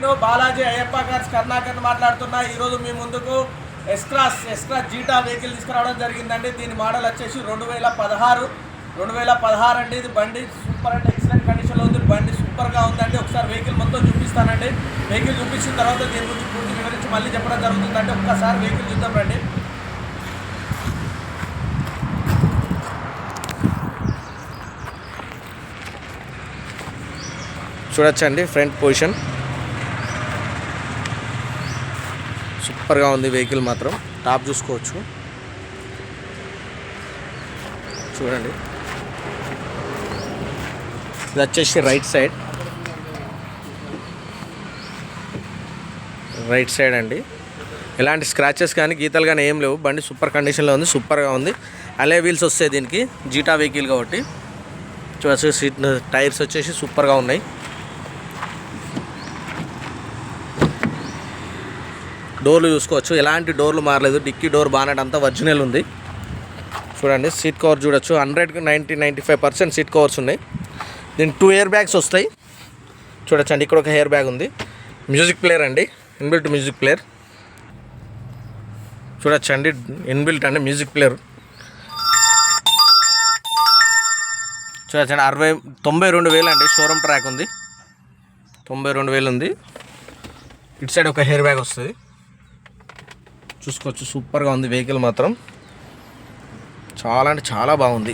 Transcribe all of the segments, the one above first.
నేను బాలాజీ అయ్యప్ప కార్స్ కర్ణాకర్ మాట్లాడుతున్నా. ఈరోజు మీ ముందుకు ఎస్క్రాస్ జీటా వెహికల్ తీసుకురావడం జరిగిందండి. దీని మోడల్ వచ్చేసి 2016 అండి. ఇది బండి సూపర్ అంటే ఎక్సలెంట్ కండిషన్లో ఉంది. బండి సూపర్గా ఉందండి. ఒకసారి వెహికల్ మొత్తం చూపిస్తానండి. వెహికల్ చూపించిన తర్వాత దీని గురించి పూర్తి వివరించి మళ్ళీ చెప్పడం జరుగుతుందండి. ఒక్కసారి వెహికల్ చూద్దాం రండి. చూడొచ్చండి ఫ్రంట్ పొజిషన్ సూపర్గా ఉంది. వెహికల్ మాత్రం టాప్ చూసుకోవచ్చు. చూడండి, ఇది వచ్చేసి రైట్ సైడ్ అండి. ఎలాంటి స్క్రాచెస్ కానీ గీతలు కానీ ఏం లేవు. బండి సూపర్ కండిషన్లో ఉంది, సూపర్గా ఉంది. అలే వీల్స్ వస్తాయి దీనికి, జీటా వెహికల్ కాబట్టి. చూడచ్చు, సీట్ టైర్స్ వచ్చేసి సూపర్గా ఉన్నాయి. డోర్లు చూసుకోవచ్చు, ఎలాంటి డోర్లు మారలేదు. డిక్కీ డోర్ బానెట్ అంతా ఒరిజినల్ ఉంది. చూడండి, సీట్ కవర్ చూడొచ్చు. 100కి 95% సీట్ కవర్స్ ఉన్నాయి. దీని 2 ఎయిర్ బ్యాగ్స్ వస్తాయి. చూడొచ్చండి, ఇక్కడ ఒక ఎయిర్ బ్యాగ్ ఉంది. మ్యూజిక్ ప్లేయర్ అండి, ఇన్బిల్ట్ మ్యూజిక్ ప్లేయర్. చూడొచ్చండి, ఇన్బిల్ట్ అండి మ్యూజిక్ ప్లేయర్. చూడొచ్చండి, 92,000 అండి. షోరూమ్ ట్రాక్ ఉంది, 92,000 ఉంది. ఇటు సైడ్ ఒక ఎయిర్ బ్యాగ్ వస్తుంది. చూసుకోవచ్చు, సూపర్గా ఉంది వెహికల్ మాత్రం. చాలా అంటే చాలా బాగుంది.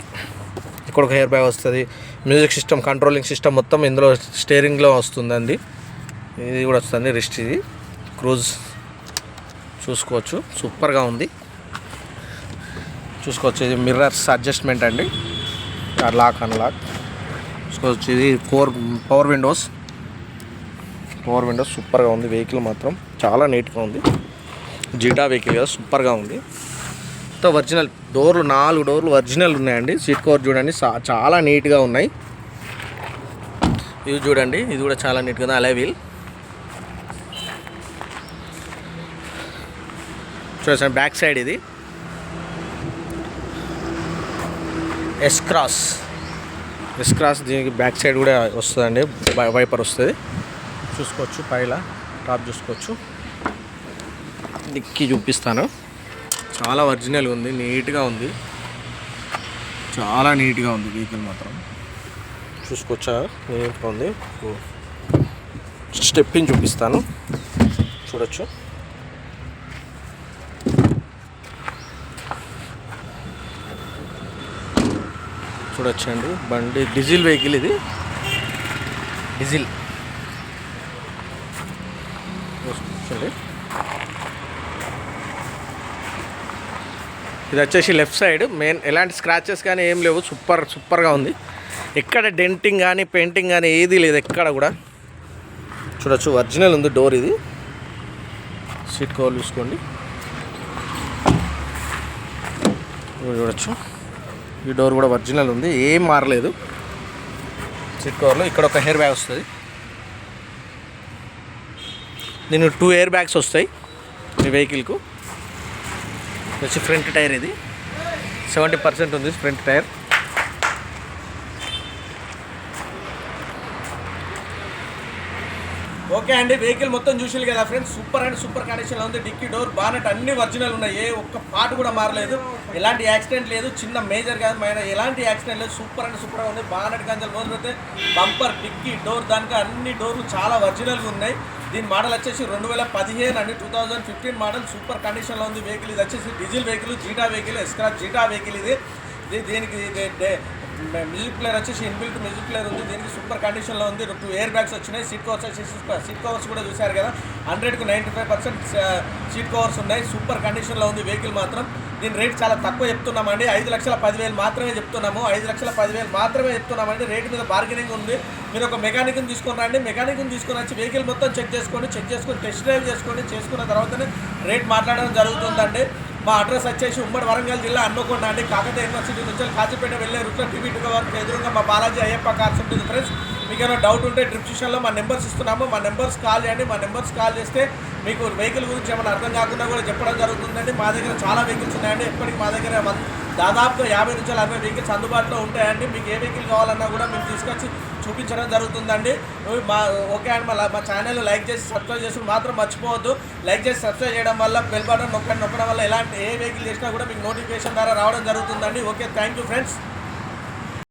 ఇక్కడ ఒక ఎయిర్ బ్యాగ్ వస్తుంది. మ్యూజిక్ సిస్టమ్, కంట్రోలింగ్ సిస్టమ్ మొత్తం ఇందులో స్టీరింగ్లో వస్తుందండి. ఇది కూడా వస్తుంది రిస్ట్. ఇది క్రూజ్ చూసుకోవచ్చు, సూపర్గా ఉంది. చూసుకోవచ్చు, ఇది మిర్రర్స్ అడ్జస్ట్మెంట్ అండి. లాక్ అన్లాక్ చూసుకోవచ్చు. ఇది పవర్ విండోస్ సూపర్గా ఉంది. వెహికల్ మాత్రం చాలా నీట్గా ఉంది. జీటా వెహికల్ కదా, సూపర్గా ఉంది. ఒరిజినల్ డోర్లు 4 డోర్లు ఒరిజినల్ ఉన్నాయండి. సీట్ కవర్ చూడండి, చాలా నీట్గా ఉన్నాయి. ఇవి చూడండి, ఇది కూడా చాలా నీట్గా ఉంది. అలే వీల్ చూడండి. బ్యాక్ సైడ్ ఇది ఎస్క్రాస్ దీనికి బ్యాక్ సైడ్ కూడా వస్తుందండి, వైపర్ వస్తుంది. చూసుకోవచ్చు, పైన టాప్ చూసుకోవచ్చు. డిక్కీ చూపిస్తాను. చాలా ఒరిజినల్గా ఉంది, నీట్గా ఉంది, చాలా నీట్గా ఉంది వెహికల్ మాత్రం. చూసుకోవచ్చా, నీట్గా ఉంది. స్టెప్పింగ్ చూపిస్తాను, చూడొచ్చు. చూడొచ్చండి, బండి డీజిల్ వెహికల్. ఇది డీజిల్ చూడండి. ఇది వచ్చేసి లెఫ్ట్ సైడ్ మెయిన్. ఎలాంటి స్క్రాచెస్ కానీ ఏం లేవు. సూపర్గా ఉంది. ఎక్కడ డెంటింగ్ కానీ పెయింటింగ్ కానీ ఏది లేదు ఎక్కడ కూడా. చూడొచ్చు, ఒరిజినల్ ఉంది డోర్. ఇది సీట్ కవర్ చూసుకోండి, చూడొచ్చు. ఈ డోర్ కూడా ఒరిజినల్ ఉంది, ఏం మారలేదు సీట్ కవర్లో. ఇక్కడ ఒక ఎయిర్ బ్యాగ్ వస్తుంది. దీనికి 2 ఎయిర్ బ్యాగ్స్ వస్తాయి ఈ వెహికల్కు. వచ్చి ఫ్రంట్ టైర్ ఇది 70% ఉంది ఫ్రంట్ టైర్. ఓకే అండి, వెహికల్ మొత్తం చూసారు కదా ఫ్రెండ్స్. సూపర్ కండిషన్లో ఉంది. డిక్కీ డోర్ బానెట్ అన్ని ఒరిజినల్ ఉన్నాయి. ఏ ఒక్క పార్ట్ కూడా మారలేదు. ఎలాంటి యాక్సిడెంట్ లేదు. చిన్న మేజర్ కాదు, ఎలాంటి యాక్సిడెంట్ లేదు. సూపర్గా ఉంది. బానెట్ గంజలు మొదలైతే బంపర్, డిక్కీ డోర్ దానికి అన్ని డోర్లు చాలా ఒరిజినల్గా ఉన్నాయి. దీని మోడల్ వచ్చేసి 2015 అండి, 2015 మోడల్. సూపర్ కండిషన్లో ఉంది వెహికల్. ఇది వచ్చేసి diesel vehicle, zeta vehicle, S-Cross zeta vehicle. దీనికి మ్యూజిక్ ప్లేయర్ వచ్చేసి ఇన్బిల్ట్ మ్యూజిక్ ప్లేయర్ ఉంది. దీనికి సూపర్ కండిషన్లో ఉంది. 2 ఎయిర్ బ్యాగ్స్ వచ్చినాయి. సీట్ కవర్స్ కూడా చూశారు కదా, 100కి 95% సీట్ కవర్స్ ఉన్నాయి. సూపర్ కండిషన్లో ఉంది వెహికల్ మాత్రం. దీని రేట్ చాలా తక్కువ చెప్తున్నామండి. 5,10,000 మాత్రమే చెప్తున్నాము. 5,10,000 మాత్రమే చెప్తున్నామండి. రేటు మీద బార్గెనింగ్ ఉంది. మీరు ఒక మెకానిక్ని తీసుకొని రండి. మెకానిక్ని తీసుకొని వచ్చి వెహికల్ మొత్తం చెక్ చేసుకొని టెస్ట్ డ్రైవ్ చేసుకున్న తర్వాతనే రేట్ మాట్లాడడం జరుగుతుందండి. మా అడ్రస్ వచ్చేసి ఉమ్మడి వరంగల్ జిల్లా హన్మకొండ అండి. కాకతీయ యూనివర్సిటీ నుంచి కాజీపేట వెళ్ళే రూట్లో టీవీ2 వరకు ఎదురుగా మా బాలాజీ అయ్యప్ప కార్స్ ఉంటుంది ఫ్రెండ్స్. మీకు ఏమైనా డౌట్ ఉంటే డిస్క్రిప్షన్లో మా నెంబర్స్ ఇస్తున్నాము. మా నెంబర్స్ కాల్ చేయండి. మా నెంబర్స్ కాల్ చేస్తే మీకు వెహికల్ గురించి ఏమైనా అర్థం కాకుండా కూడా చెప్పడం జరుగుతుందండి. మా దగ్గర చాలా వెహికల్స్ ఉన్నాయండి. ఎప్పటికీ మా దగ్గర దాదాపుగా 50 నుంచి 60 వెహికల్స్ అందుబాటులో ఉంటాయండి. మీకు ఏ వెహికల్ కావాలన్నా కూడా మేము తీసుకొచ్చి చూపించడం జరుగుతుందండి. ఓకే అండి, మా ఛానల్ లైక్ చేసి సబ్స్క్రైబ్ చేసి మాత్రం మర్చిపోవద్దు. లైక్ చేసి సబ్స్క్రైబ్ చేయడం వల్ల బెల్ బటన్ నొక్కడం వల్ల ఎలాంటి ఏ వెహికల్ చేసినా కూడా మీకు నోటిఫికేషన్ ద్వారా రావడం జరుగుతుందండి. Okay, thank you friends.